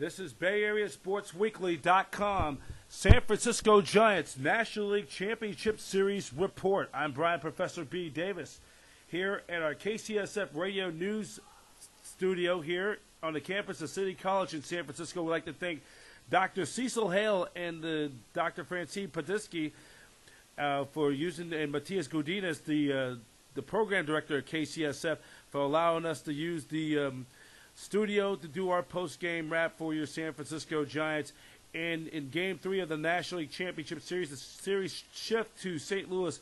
This is BayAreaSportsWeekly.com. San Francisco Giants National League Championship Series report. I'm Brian Professor B. Davis here at our KCSF Radio News studio here on the campus of City College in San Francisco. We'd like to thank Dr. Cecil Hale and Dr. Francine Podisky for using, and Matias Godinez, the program director at KCSF, for allowing us to use the studio to do our post-game wrap for your San Francisco Giants. And in Game 3 of the National League Championship Series, the series shift to St. Louis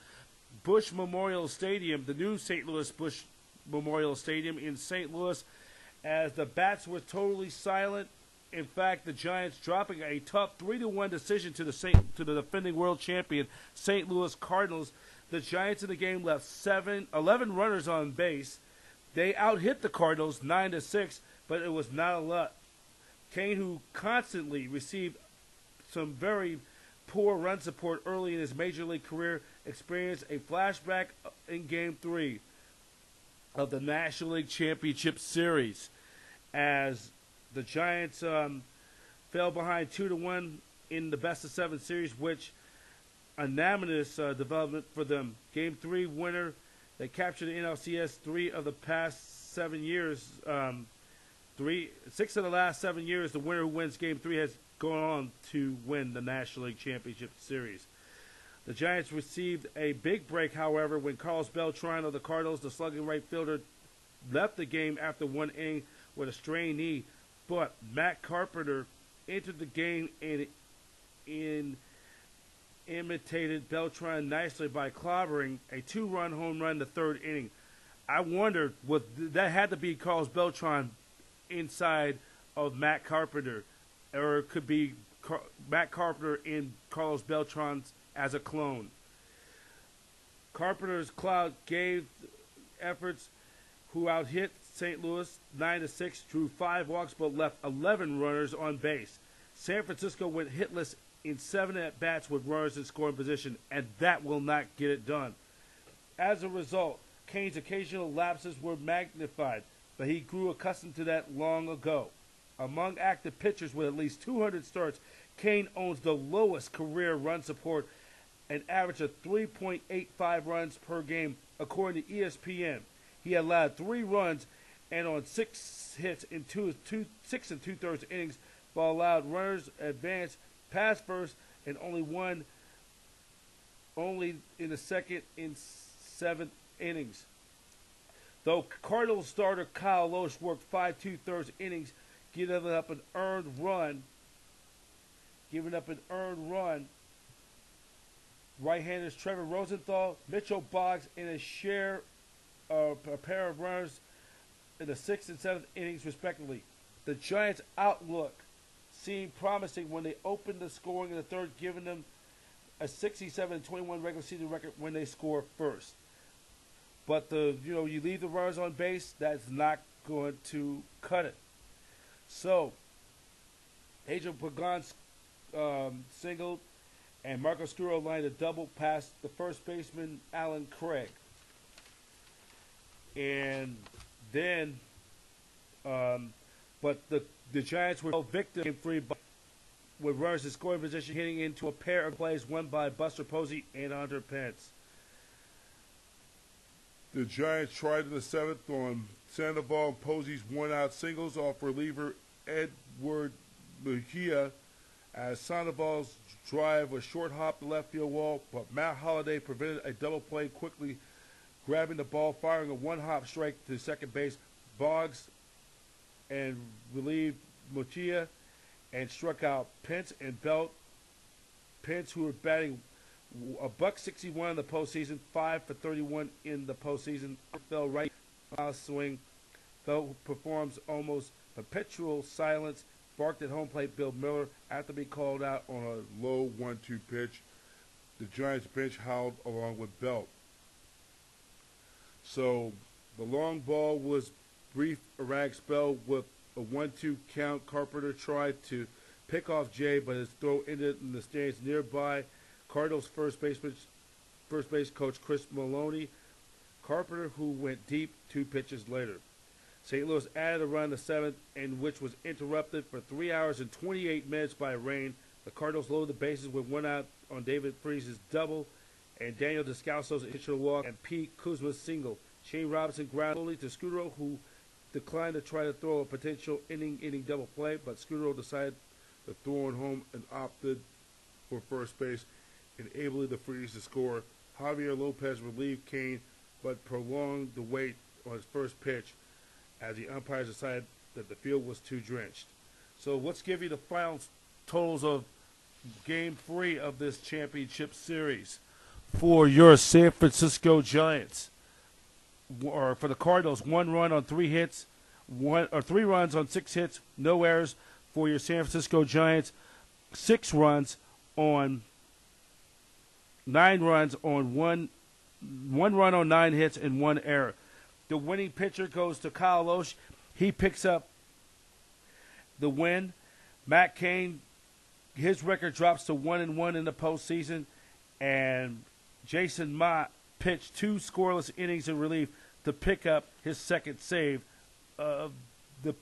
Busch Memorial Stadium, the new St. Louis Busch Memorial Stadium in St. Louis, as the bats were totally silent. In fact, the Giants dropping a tough 3-1 decision to the defending world champion St. Louis Cardinals. The Giants in the game left 11 runners on base. They out-hit the Cardinals 9-6, but it was not a lot. Cain, who constantly received some very poor run support early in his major league career, experienced a flashback in Game 3 of the National League Championship Series, as the Giants fell behind 2-1 in the best-of-7 series, which anomalous development for them. Game 3 winner. They captured the NLCS 3 of the past 7 years. 6 of the last 7 years, the winner who wins Game 3 has gone on to win the National League Championship Series. The Giants received a big break, however, when Carlos Beltran of the Cardinals, the slugging right fielder, left the game after one inning with a strained knee. But Mat Carpenter entered the game and imitated Beltran nicely by clobbering a 2-run home run in the third inning. I wondered, that had to be Carlos Beltran inside of Mat Carpenter, or it could be Mat Carpenter in Carlos Beltran's as a clone. Carpenter's cloud gave efforts, who out-hit St. Louis 9-6, drew 5 walks, but left 11 runners on base. San Francisco went hitless in 7 at-bats with runners in scoring position, and that will not get it done. As a result, Cain's occasional lapses were magnified, but he grew accustomed to that long ago. Among active pitchers with at least 200 starts, Cain owns the lowest career run support, an average of 3.85 runs per game, according to ESPN. He allowed 3 runs and on 6 hits in 6 2/3 innings, but allowed runners advance past first, and only in the second in 7 innings. Though Cardinals starter Kyle Loesch worked 5 2/3 innings, giving up an earned run. Right-handers Trevor Rosenthal, Mitchell Boggs, and a pair of runners in the 6th and 7th innings, respectively. The Giants' outlook seemed promising when they opened the scoring in the third, giving them a 67-21 regular season record when they score first. But you leave the runners on base, that's not going to cut it. So, Adrian Pagan singled, and Marco Scuro lined a double past the first baseman Alan Craig. And then, but the Giants were victim in 3 with runners in scoring position, hitting into a pair of plays won by Buster Posey and Hunter Pence. The Giants tried in the 7th on Sandoval and Posey's one-out singles off reliever Edward Mejia, as Sandoval's drive was short hop the left field wall, but Matt Holliday prevented a double play, quickly grabbing the ball, firing a one-hop strike to second base. Boggs and relieved Mejia and struck out Pence and Belt. Pence, who were batting a $161 in the postseason, 5 for 31 in the postseason, fell right foul swing. Belt performs almost perpetual silence, barked at home plate Bill Miller after being called out on a low 1-2 pitch. The Giants bench howled along with Belt. So the long ball was brief erratic spell with a 1-2 count. Carpenter tried to pick off Jay, but his throw ended in the stands nearby. Cardinals first base coach Chris Maloney. Carpenter, who went deep 2 pitches later. St. Louis added a run in the 7th, in which was interrupted for 3 hours and 28 minutes by rain. The Cardinals loaded the bases with one out on David Freese's double, and Daniel Descalso's intentional walk, and Pete Kuzma's single. Shane Robinson grounded fully to Scudero, who declined to try to throw a potential inning double play, but Scudero decided to throw it home and opted for first base, enabling the Freeze to score. Javier Lopez relieved Cain, but prolonged the wait on his first pitch as the umpires decided that the field was too drenched. So let's give you the final totals of Game 3 of this championship series. For your San Francisco Giants, or for the Cardinals, 1 run on 3 hits, 3 runs on 6 hits, no errors. For your San Francisco Giants, 6 runs on 9 runs on 1 run on 9 hits and 1 error. The winning pitcher goes to Kyle Loesch. He picks up the win. Matt Cain, his record drops to 1-1 in the postseason, and Jason Mott pitched 2 scoreless innings in relief to pick up his second save of the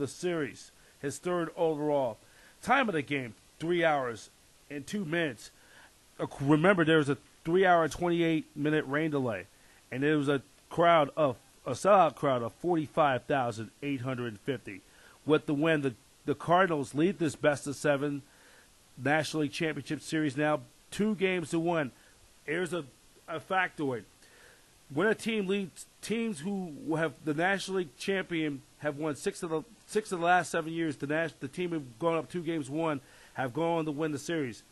series, his 3rd overall. Time of the game, 3 hours and 2 minutes. Remember, there was a 3-hour and 28-minute rain delay, and it was a sellout crowd of 45,850. With the win, the Cardinals lead this best-of-7 National League Championship Series now 2-1. Here's a factoid. When a team leads, teams who have the National League champion have won 6 of the last 7 years. The team have gone up 2-1 have gone on to win the series.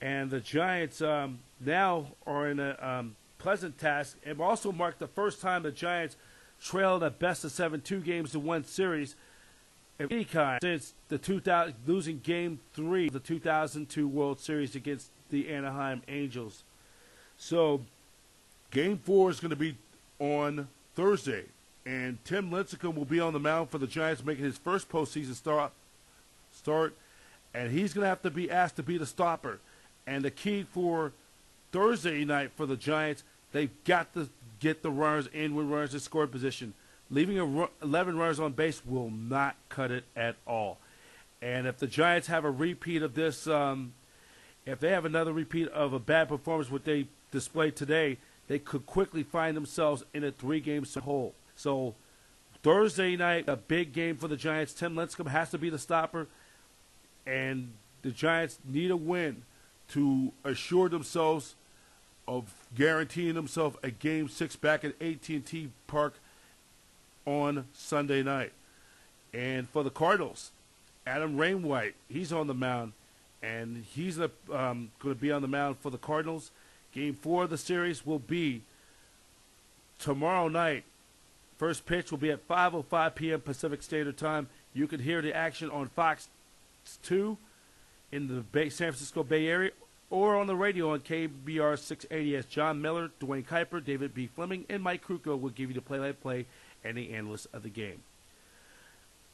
And the Giants now are in a pleasant task. It also marked the first time the Giants trailed a best-of-7 2-1 series of any kind since losing Game 3 of the 2002 World Series against the Anaheim Angels. So, Game 4 is going to be on Thursday, and Tim Lincecum will be on the mound for the Giants, making his first postseason start, and he's going to have to be asked to be the stopper. And the key for Thursday night for the Giants, they've got to get the runners in when runners in scoring position. Leaving 11 runners on base will not cut it at all. And if the Giants have a repeat of this, if they have another repeat of a bad performance what they displayed today, they could quickly find themselves in a 3-game hole. So Thursday night, a big game for the Giants. Tim Lincecum has to be the stopper, and the Giants need a win to assure themselves of guaranteeing themselves a Game 6 back at AT&T Park on Sunday night. And for the Cardinals, Adam Rainwhite, he's on the mound, and he's going to be on the mound for the Cardinals. Game 4 of the series will be tomorrow night. First pitch will be at 5:05 p.m. Pacific Standard Time. You can hear the action on Fox 2 in the San Francisco Bay Area, or on the radio on KBR 680 as John Miller, Dwayne Kuiper, David B. Fleming, and Mike Krukow will give you the play-by-play and the analysts of the game.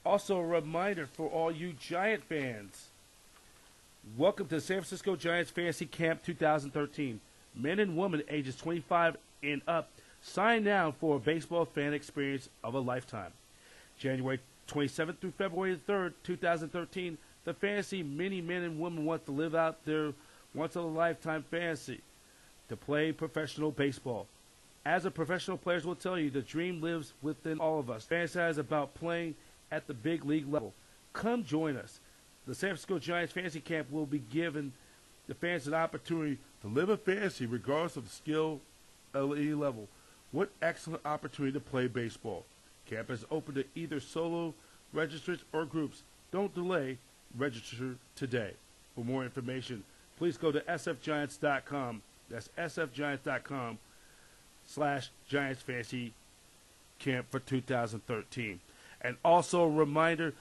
Also, a reminder for all you Giant fans, welcome to San Francisco Giants Fantasy Camp 2013. Men and women ages 25 and up, sign now for a baseball fan experience of a lifetime. January 27th through February 3rd, 2013, the fantasy many men and women want to live out their once-in-a-lifetime fantasy to play professional baseball. As a professional players will tell you, the dream lives within all of us. Fantasize about playing at the big league level. Come join us. The San Francisco Giants Fantasy Camp will be giving the fans an opportunity to live a fantasy regardless of the skill at any level. What excellent opportunity to play baseball. Camp is open to either solo registrants or groups. Don't delay. Register today. For more information, please go to sfgiants.com. That's sfgiants.com/Giants Fantasy Camp for 2013. And also a reminder,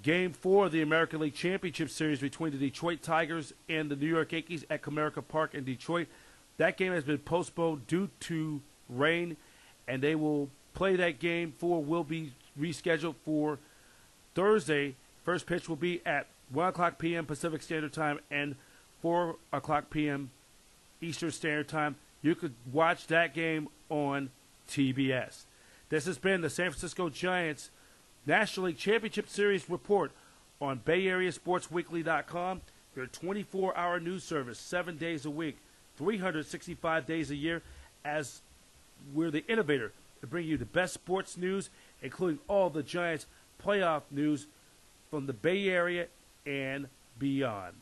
Game 4 of the American League Championship Series between the Detroit Tigers and the New York Yankees at Comerica Park in Detroit. That game has been postponed due to rain, and they will play that game. 4 will be rescheduled for Thursday. First pitch will be at 1 o'clock p.m. Pacific Standard Time and 4 o'clock p.m. Eastern Standard Time. You could watch that game on TBS. This has been the San Francisco Giants National League Championship Series report on BayAreaSportsWeekly.com, your 24-hour news service, 7 days a week, 365 days a year, as we're the innovator to bring you the best sports news, including all the Giants playoff news from the Bay Area and beyond.